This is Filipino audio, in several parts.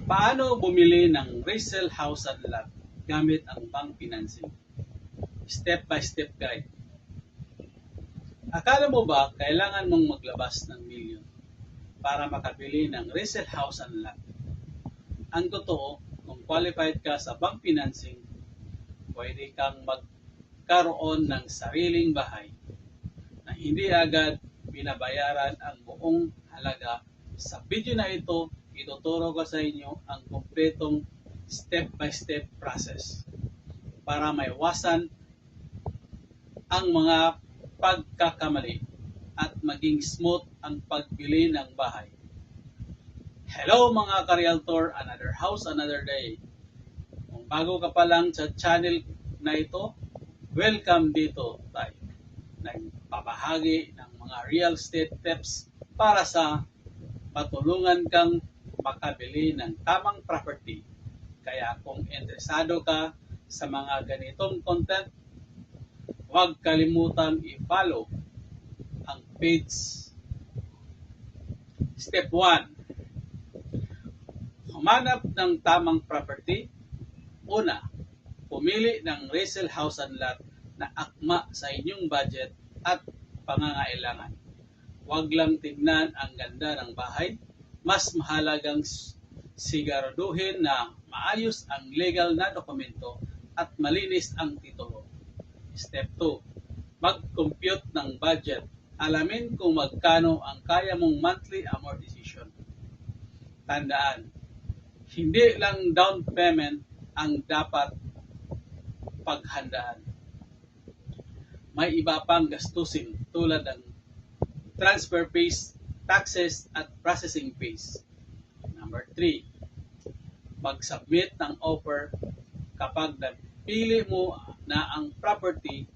Paano bumili ng resale house at lot gamit ang bank financing? Step-by-step guide. Akala mo ba kailangan mong maglabas ng milyon para makabili ng resale house and lot? Ang totoo, kung qualified ka sa bank financing, pwede kang magkaroon ng sariling bahay na hindi agad binabayaran ang buong halaga. Sa video na ito, ituturo ko sa inyo ang kumpletong step-by-step process para maiwasan ang mga pagkakamali at maging smooth ang pagbili ng bahay. Hello mga ka-realtor, another house, another day. Kung bago ka pa lang sa channel na ito, welcome dito tayo. Nagpapahagi ng mga real estate tips para sa matulungan kang makabili ng tamang property. Kaya kung interesado ka sa mga ganitong content, huwag kalimutan i-follow ang page. Step 1. Humanap ng tamang property. Una, pumili ng resale house and lot na akma sa inyong budget at pangangailangan. Huwag lang tignan ang ganda ng bahay. Mas mahalagang siguraduhin na maayos ang legal na dokumento at malinis ang titulo. Step 2. Mag-compute ng budget. Alamin kung magkano ang kaya mong monthly amortization. Tandaan, hindi lang down payment ang dapat paghandaan. May iba pang gastusin tulad ng transfer fees, taxes at processing fees. Number 3. Mag-submit ng offer. Kapag napili mo na ang property,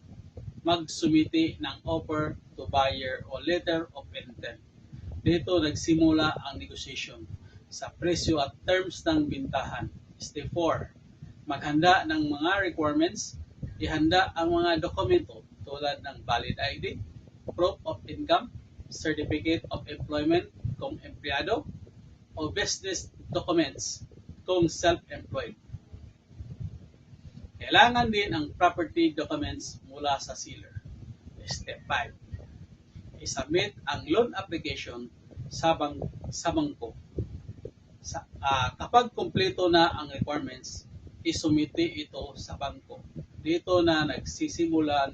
magsumiti ng offer to buyer o letter of intent. Dito nagsimula ang negotiation sa presyo at terms ng bintahan. Step 4. Maghanda ng mga requirements. Ihanda ang mga dokumento tulad ng valid ID, proof of income, certificate of employment kung empleyado, o business documents kung self-employed. Kailangan din ang property documents mula sa seller. Step 5. I-submit ang loan application sa bangko. Kapag kumpleto na ang requirements, isumiti ito sa bangko. Dito na nagsisimulan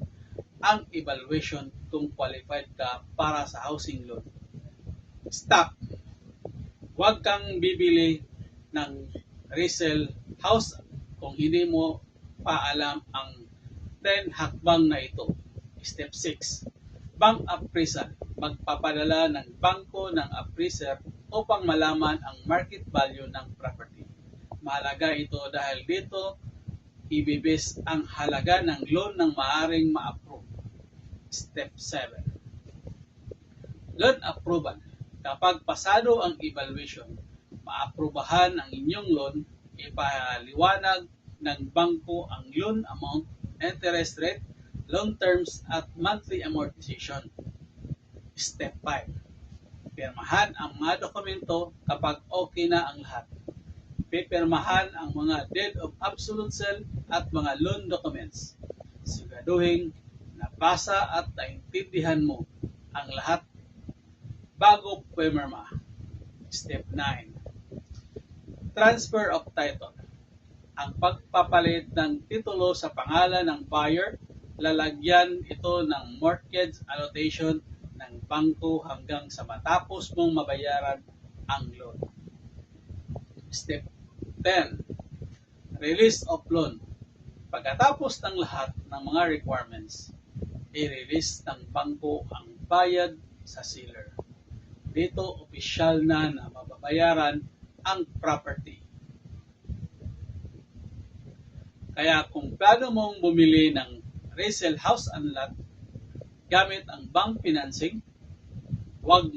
ang evaluation kung qualified ka para sa housing loan. Stop! Huwag kang bibili ng resale house kung hindi mo pa alam ang 10 hakbang na ito. Step 6. Bank appraisal. Magpapadala ng bangko ng appraiser upang malaman ang market value ng property. Mahalaga ito dahil dito ibibis ang halaga ng loan ng maaring ma-approve. Step 7. Loan approval. Kapag pasado ang evaluation, maaprubahan ang inyong loan, ipaliwanag ng bangko ang loan amount, interest rate, loan terms at monthly amortization. Step 5. Pirmahan ang mga dokumento kapag okay na ang lahat. Pipirmahan ang mga deed of absolute sale at mga loan documents. Siguraduhin nabasa at naintindihan mo ang lahat bago pumirma. Step 9. Transfer of title. Ang pagpapalit ng titulo sa pangalan ng buyer, lalagyan ito ng mortgage annotation ng bangko hanggang sa matapos mong mabayaran ang loan. Step 10. Release of loan. Pagkatapos ng lahat ng mga requirements, i-release ng bangko ang bayad sa seller. Dito, opisyal na mababayaran ang property. Kaya kung plano mong bumili ng resale house and lot gamit ang bank financing, huwag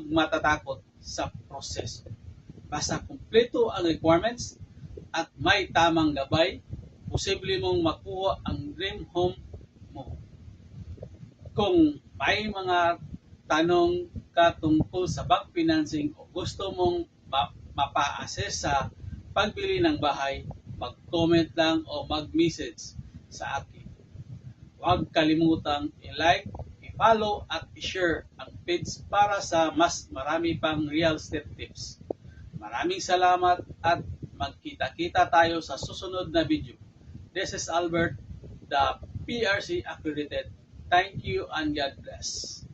matatakot sa proseso. Basta kumpleto ang requirements at may tamang gabay, posible mong makuha ang dream home mo. Kung may mga tanong ka tungkol sa bank financing o gusto mong mapa-assess sa pagbili ng bahay, mag-comment lang o mag-message sa akin. Huwag kalimutang i-like, i-follow at i-share ang page para sa mas marami pang real estate tips. Maraming salamat at magkita-kita tayo sa susunod na video. This is Albert, the PRC accredited. Thank you and God bless.